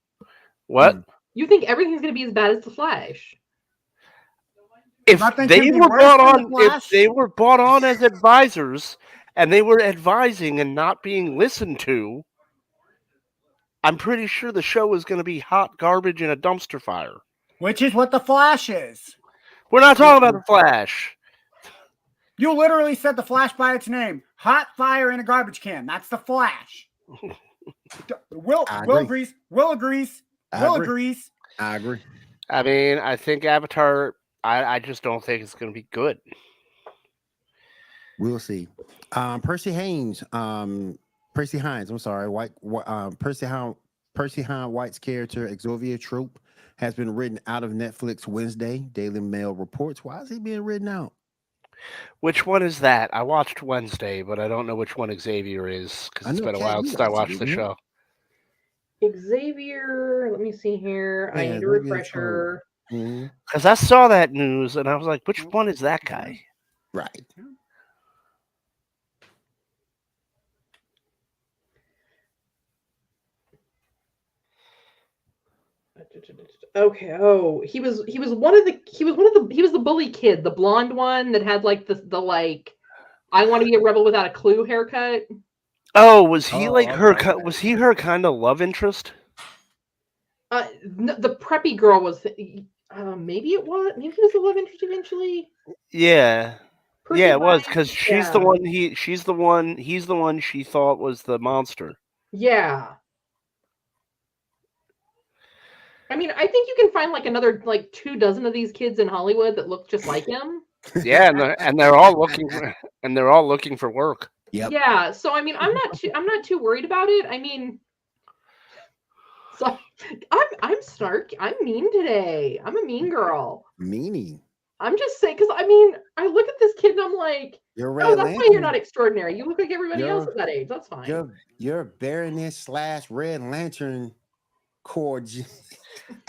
What? You think everything's going to be as bad as The Flash? If they were brought on as advisors and they were advising and not being listened to, I'm pretty sure the show is going to be hot garbage in a dumpster fire. Which is what The Flash is. We're not talking about The Flash. You literally said The Flash by its name. Hot fire in a garbage can. That's The Flash. Will agrees. Will agrees. Will agrees. I agree. I mean, I think Avatar, I just don't think it's going to be good. We'll see. Percy Hines, Percy Hines White's character, Xavier Troop, has been written out of Netflix Wednesday. Daily Mail reports. Why is he being written out? Which one is that? I watched Wednesday, but I don't know which one Xavier is because it's been a while since I watched the show. Xavier, let me see here. I need a refresher. Because I saw that news and I was like, which one is that guy? Right. Okay. Oh, he was the bully kid, the blonde one that had the I want to be a rebel without a clue haircut. Oh, was he her? Was he her kind of love interest? The preppy girl was. Maybe it was. Maybe he was the love interest eventually. Yeah. Yeah, it was because she's the one. He's the one she thought was the monster. Yeah. I mean, I think you can find another 24 of these kids in Hollywood that look just like him. Yeah, and they're all looking for work. Yep. Yeah. So I mean, I'm not too worried about it. I mean, so I'm snarky. I'm mean today. I'm a mean girl. Meanie. I'm just saying, because I mean, I look at this kid and I'm like, oh, that's why you're not extraordinary. You look like everybody else at that age. That's fine. You're Baroness / Red Lantern Corps.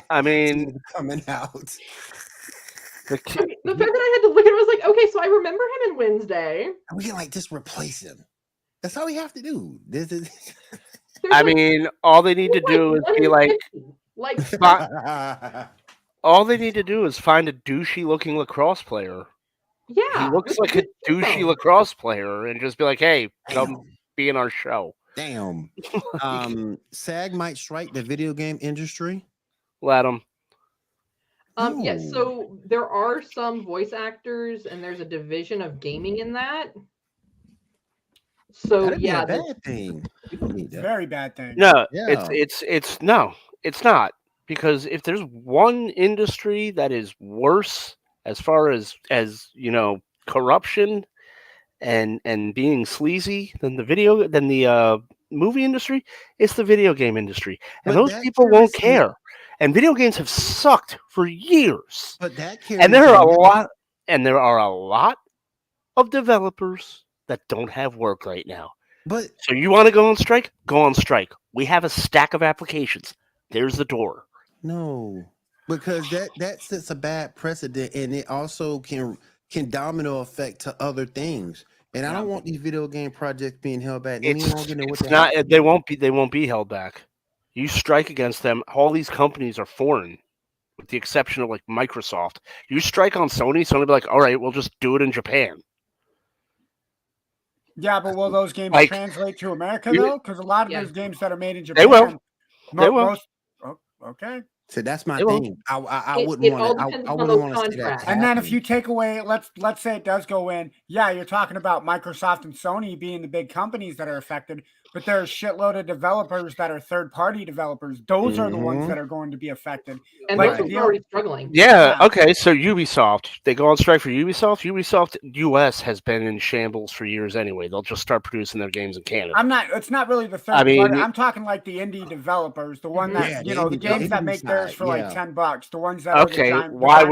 I mean, coming out. The fact that I had to look at it, I was like, okay, so I remember him in Wednesday. And we can just replace him. That's all we have to do. This is. I mean, all they need to do is be all they need to do is find a douchey looking lacrosse player. Yeah. He looks like a douchey lacrosse player and just be like, hey, come be in our show. Damn. SAG might strike the video game industry. Let them. Yes, so there are some voice actors, and there's a division of gaming in that. So That'd be yeah, a bad thing. People need that. Very bad thing. No, Yeah. it's no, it's not. Because if there's one industry that is worse as far as corruption and being sleazy than the movie industry, it's the video game industry. And But those that people won't carries the- care. And video games have sucked for years. But that carries And there are the- a lot of developers that don't have work right now. But So you want to go on strike? Go on strike. We have a stack of applications. There's the door. no, because that sets a bad precedent, and it also can domino effect to other things. And I don't want these video game projects being held back. They won't be held back. You strike against them. All these companies are foreign, with the exception of like Microsoft. You strike on Sony, Sony will be like, all right, we'll just do it in Japan. Yeah, but will those games translate to America though? Because a lot of those games that are made in Japan, they will. They will. Okay. So that's my They will. thing. I wouldn't want to. I wouldn't want to see that. And then if you take away, let's say it does go in. Yeah, you're talking about Microsoft and Sony being the big companies that are affected, but there are a shitload of developers that are third-party developers. Those are the ones that are going to be affected. And those are already struggling. Yeah. Okay. So Ubisoft, they go on strike for Ubisoft. Ubisoft US has been in shambles for years anyway. They'll just start producing their games in Canada. It's not really the third party. I'm talking like the indie developers, the one that the games that make theirs for like $10. The ones that why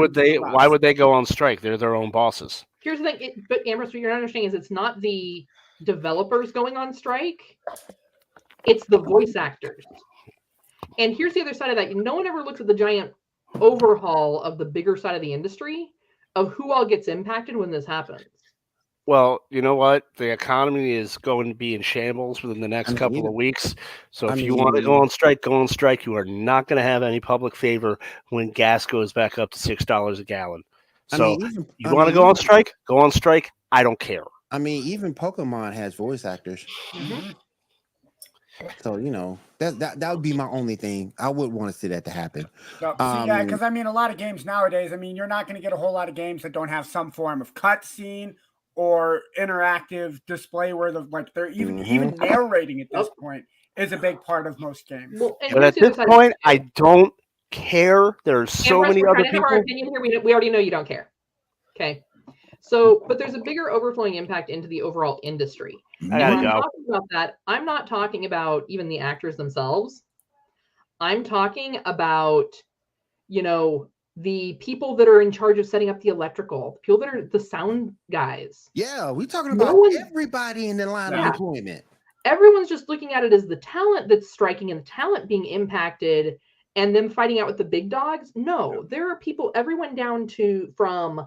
would they go on strike? They're their own bosses. Here's the thing, but Ambrose, what you're not understanding is it's not the developers going on strike, it's the voice actors. And here's the other side of that. No one ever looks at the giant overhaul of the bigger side of the industry of who all gets impacted when this happens. Well, you know what? The economy is going to be in shambles within the next couple of weeks. So if you want to go on strike, go on strike. You are not going to have any public favor when gas goes back up to $6 a gallon. So you want to go on strike? Go on strike. I don't care. I mean, even Pokemon has voice actors. Mm-hmm. So, that would be my only thing. I would want to see that to happen. Yeah, because I mean, a lot of games nowadays, I mean, you're not going to get a whole lot of games that don't have some form of cutscene or interactive display where they're even narrating at this point is a big part of most games. Well, but at this point, I don't care. There's so many other people. Our opinion here. We already know you don't care. Okay. So, but there's a bigger overflowing impact into the overall industry. And when I'm talking about that, I'm not talking about even the actors themselves. I'm talking about, the people that are in charge of setting up the electrical, people that are the sound guys. Yeah, we're talking about everybody in the line of employment. Everyone's just looking at it as the talent that's striking and the talent being impacted and them fighting out with the big dogs. No, there are people, everyone down to from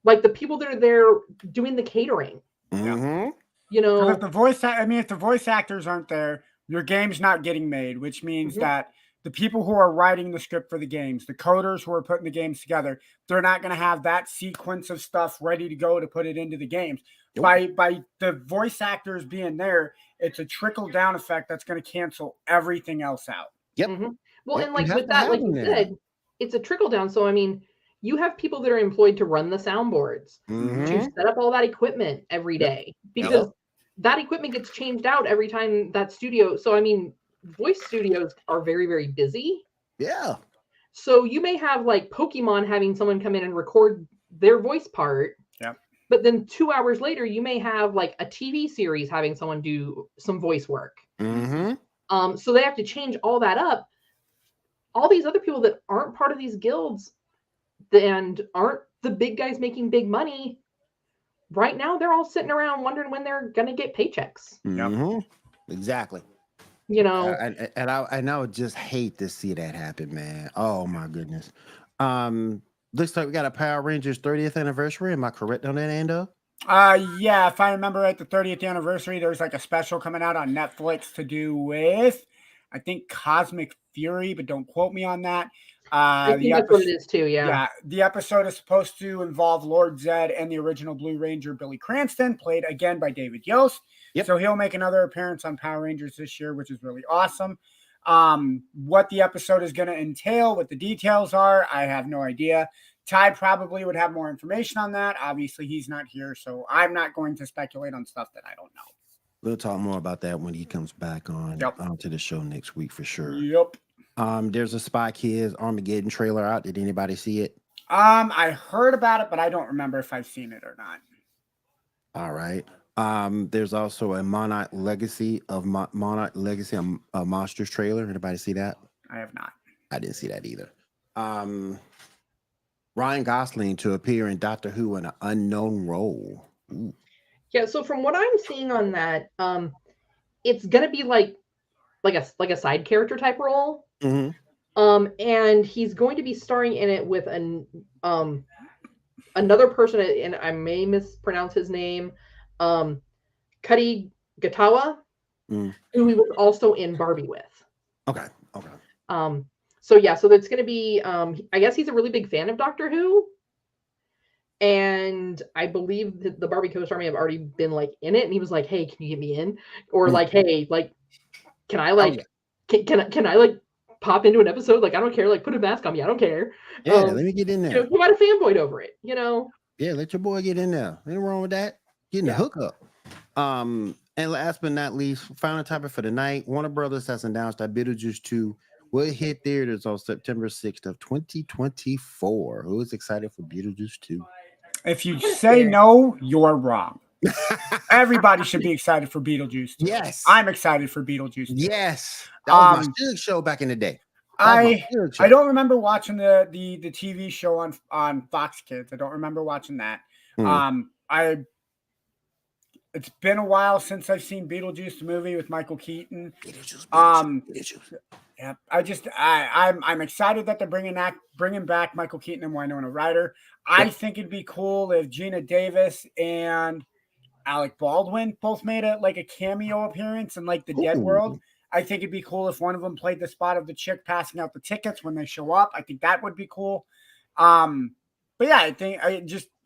like the people that are there doing the catering. Mm-hmm. If the voice actors aren't there, your game's not getting made, which means that the people who are writing the script for the games, the coders who are putting the games together, they're not going to have that sequence of stuff ready to go to put it into the games. Yep. By the voice actors being there, it's a trickle down effect that's going to cancel everything else out. Yep. Mm-hmm. Well, and like with that, like you said, it's a trickle down. So, I mean, you have people that are employed to run the soundboards, to set up all that equipment every day, because that equipment gets changed out every time that studio. So, I mean, voice studios are very, very busy. Yeah. So you may have like Pokemon having someone come in and record their voice part. Yeah. But then 2 hours later, you may have like a TV series having someone do some voice work. Mm-hmm. So they have to change all that up. All these other people that aren't part of these guilds and aren't the big guys making big money, right now they're all sitting around wondering when they're going to get paychecks. Mm-hmm. Exactly. And I would just hate to see that happen, man. Oh my goodness. Looks like we got a Power Rangers 30th anniversary. Am I correct on that, Ando? Yeah, if I remember right, the 30th anniversary, there's like a special coming out on Netflix to do with, I think, Cosmic Fury, but don't quote me on that. I think that's what it is too, yeah. Yeah, the episode is supposed to involve Lord Zed and the original Blue Ranger Billy Cranston, played again by David Yost. Yep. So he'll make another appearance on Power Rangers this year, which is really awesome. What the episode is going to entail, what the details are, I have no idea. Ty probably would have more information on that. Obviously, he's not here, so I'm not going to speculate on stuff that I don't know. We'll talk more about that when he comes back on to the show next week for sure. Yep. There's a Spy Kids Armageddon trailer out. Did anybody see it? I heard about it, but I don't remember if I've seen it or not. All right. There's also a Monarch Legacy of Monsters trailer. Anybody see that? I have not. I didn't see that either. Ryan Gosling to appear in Doctor Who in an unknown role. Ooh. Yeah, so from what I'm seeing on that, it's gonna be like a side character type role. Mm-hmm. And he's going to be starring in it with another person, and I may mispronounce his name, Cuddy Gatawa, who he was also in Barbie with. Okay. So it's going to be, I guess he's a really big fan of Doctor Who. And I believe that the Barbie co-star may have already been like in it. And he was like, hey, can you get me in? Or like, hey, like, can I like, can I like pop into an episode? Like, I don't care. Like, put a mask on me. I don't care. Yeah, let me get in there. You might have fanboyed over it, Yeah, let your boy get in there. Ain't wrong with that. Getting the hookup. And last but not least, final topic for the night. Warner Brothers has announced that Beetlejuice 2 will hit theaters on September 6th of 2024. Who is excited for Beetlejuice 2? If you say no, you're wrong. Everybody should be excited for Beetlejuice 2. Yes. I'm excited for Beetlejuice 2. Yes. That was my Suge show back in the day. I don't remember watching the TV show on Fox Kids. I don't remember watching that. It's been a while since I've seen Beetlejuice the movie with Michael Keaton. Beetlejuice. Yeah, I'm excited that they're bringing back Michael Keaton and Winona Ryder. I think it'd be cool if Gina Davis and Alec Baldwin both made a cameo appearance in like the Dead World. I think it'd be cool if one of them played the spot of the chick passing out the tickets when they show up. I think that would be cool. But yeah,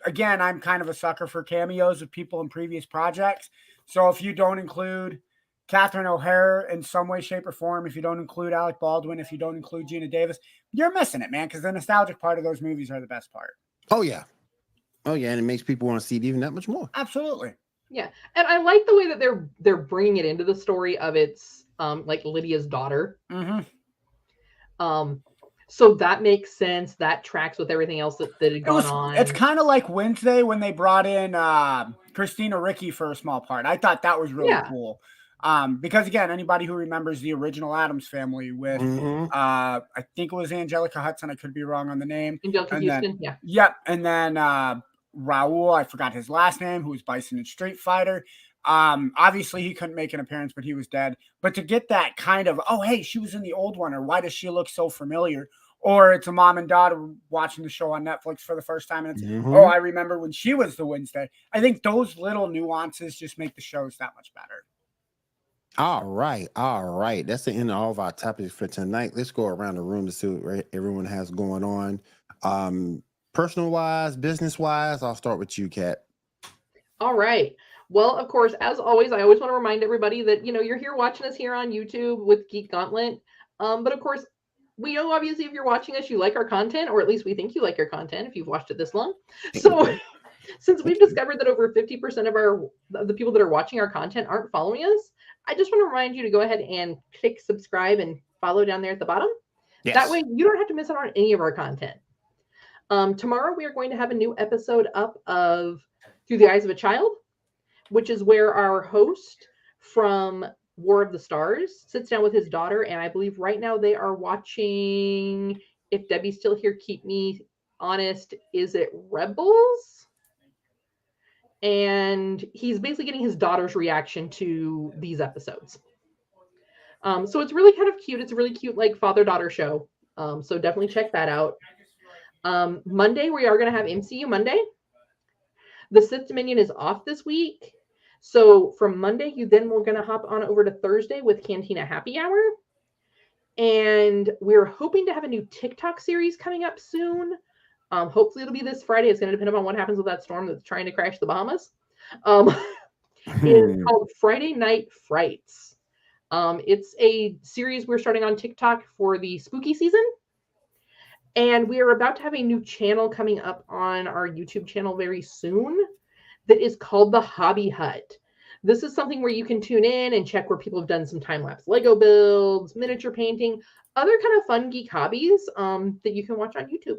again, I'm kind of a sucker for cameos of people in previous projects. So if you don't include Catherine O'Hara in some way, shape, or form, if you don't include Alec Baldwin, if you don't include Gina Davis, you're missing it, man, because the nostalgic part of those movies are the best part. Oh, yeah. And it makes people want to see it even that much more. Absolutely. Yeah, and I like the way that they're bringing it into the story of its like Lydia's daughter. Mm-hmm. So that makes sense. That tracks with everything else that had gone on. It's kind of like Wednesday when they brought in Christina Ricci for a small part. I thought that was really cool. Because again, anybody who remembers the original Addams Family with, I think it was Angelica Hudson. I could be wrong on the name. Angelica Houston, yeah. Yep. And then Raul, I forgot his last name, who was Bison in Street Fighter. Obviously he couldn't make an appearance, but he was dead. But to get that kind of, oh, hey, she was in the old one, or why does she look so familiar? Or it's a mom and daughter watching the show on Netflix for the first time, and it's, oh, I remember when she was the Wednesday. I think those little nuances just make the shows that much better. All right. That's the end of all of our topics for tonight. Let's go around the room to see what everyone has going on. Personal wise, business wise, I'll start with you, Kat. All right. Well, of course, as always, I always want to remind everybody that, you're here watching us here on YouTube with Geek Gauntlet. But of course, we know obviously if you're watching us, you like our content, or at least we think you like our content if you've watched it this long. So since we've discovered that over 50% of the people that are watching our content aren't following us, I just want to remind you to go ahead and click subscribe and follow down there at the bottom. Yes. That way you don't have to miss out on any of our content. Tomorrow we are going to have a new episode up of Through the Eyes of a Child, which is where our host from War of the Stars sits down with his daughter, and I believe right now they are watching, if Debbie's still here, keep me honest, is it Rebels? And he's basically getting his daughter's reaction to these episodes. So it's really kind of cute. It's a really cute like father-daughter show. So definitely check that out. Monday, we are going to have MCU Monday. The Sith Dominion is off this week. So from Monday, we're going to hop on over to Thursday with Cantina Happy Hour. And we're hoping to have a new TikTok series coming up soon. Hopefully it'll be this Friday. It's going to depend upon what happens with that storm that's trying to crash the Bahamas. It's called Friday Night Frights. It's a series we're starting on TikTok for the spooky season. And we are about to have a new channel coming up on our YouTube channel very soon that is called The Hobby Hut. This is something where you can tune in and check where people have done some time-lapse Lego builds, miniature painting, other kind of fun geek hobbies that you can watch on YouTube.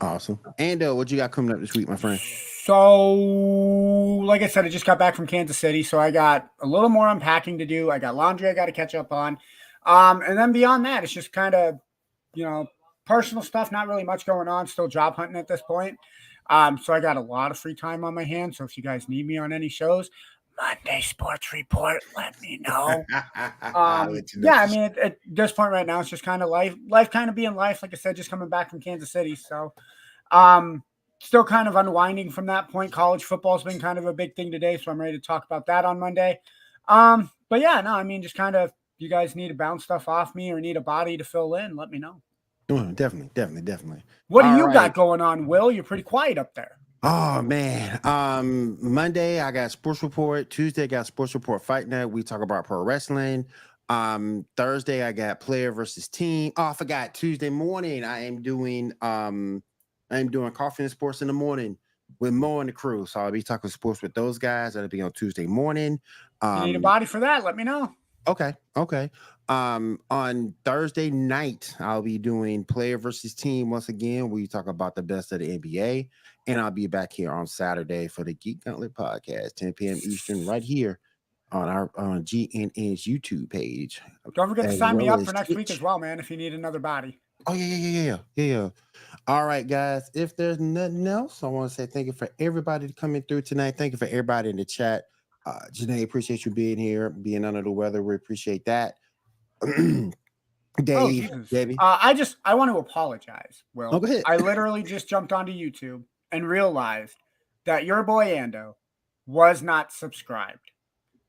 Awesome. And what you got coming up this week, my friend? So, like I said, I just got back from Kansas City, so I got a little more unpacking to do. I got laundry I got to catch up on. And then beyond that, it's just kind of, personal stuff, not really much going on, still job hunting at this point. So I got a lot of free time on my hands. So if you guys need me on any shows, Monday Sports Report, let me know. Yeah, I mean, at this point right now, it's just kind of life kind of being life. Like I said, just coming back from Kansas City. So still kind of unwinding from that point. College football's been kind of a big thing today, so I'm ready to talk about that on Monday. But yeah, no, I mean, just kind of, you guys need to bounce stuff off me or need a body to fill in, let me know. Oh, definitely. What do you got going on, Will? You're pretty quiet up there. Oh man. Monday I got Sports Report. Tuesday I got Sports Report Fight Night. We talk about pro wrestling. Thursday I got player versus team. Oh, I forgot. Tuesday morning I am doing Coffee and Sports in the morning with Mo and the crew. So I'll be talking sports with those guys. That'll be on Tuesday morning. You need a body for that? Let me know. Okay. On Thursday night, I'll be doing player versus team once again. We talk about the best of the NBA, and I'll be back here on Saturday for the Geek Gauntlet Podcast, 10 p.m. Eastern, right here on our GNN's YouTube page. Don't forget to sign me up for next week as well, man. If you need another body. Oh yeah. All right, guys. If there's nothing else, I want to say thank you for everybody coming through tonight. Thank you for everybody in the chat. Janae, appreciate you being here, being under the weather. We appreciate that. Dave, Debbie. I want to apologize. Well, go ahead. I literally just jumped onto YouTube and realized that your boy Ando was not subscribed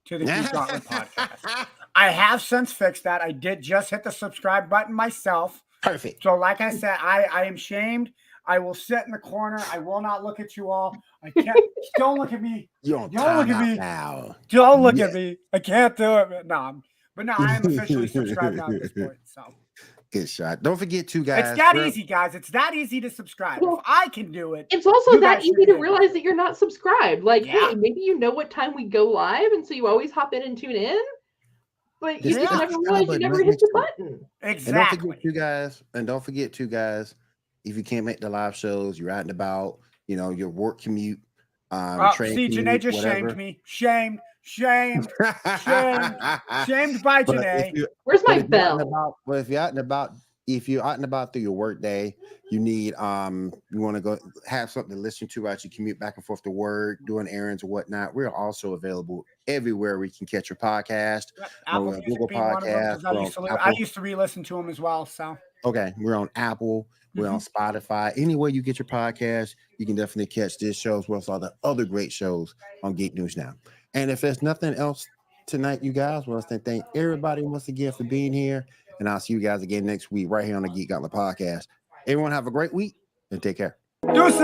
to the Geek Gauntlet Podcast. I have since fixed that. I did just hit the subscribe button myself. Perfect. So like I said, I am shamed. I will sit in the corner. I will not look at you all. I can't. Don't look at me. Don't look at me. Now. Don't look at me. I can't do it. No, but no, I am officially subscribed now at this point. So good shot. Don't forget to guys. It's that easy, guys. It's that easy to subscribe. Well, if I can do it. It's also that easy to realize that you're not subscribed. Like, hey, maybe you know what time we go live, and so you always hop in and tune in. But you just never realize you never hit the button. Exactly. And don't forget to guys. If you can't make the live shows, you're out and about, your work commute. See, Janae just shamed me. Shamed by Janae. Where's my bell? If you're out and about through your work day, you need you want to go have something to listen to as you commute back and forth to work, doing errands or whatnot. We're also available everywhere we can catch your podcast. Apple Google Podcast. I used to re-listen to them as well. So okay, we're on Apple. We're on Spotify. Anywhere you get your podcast, you can definitely catch this show as well as all the other great shows on Geek News Now. And if there's nothing else tonight, you guys, well, I thank everybody once again for being here. And I'll see you guys again next week right here on the Geek Gauntlet Podcast. Everyone have a great week and take care. Deuces.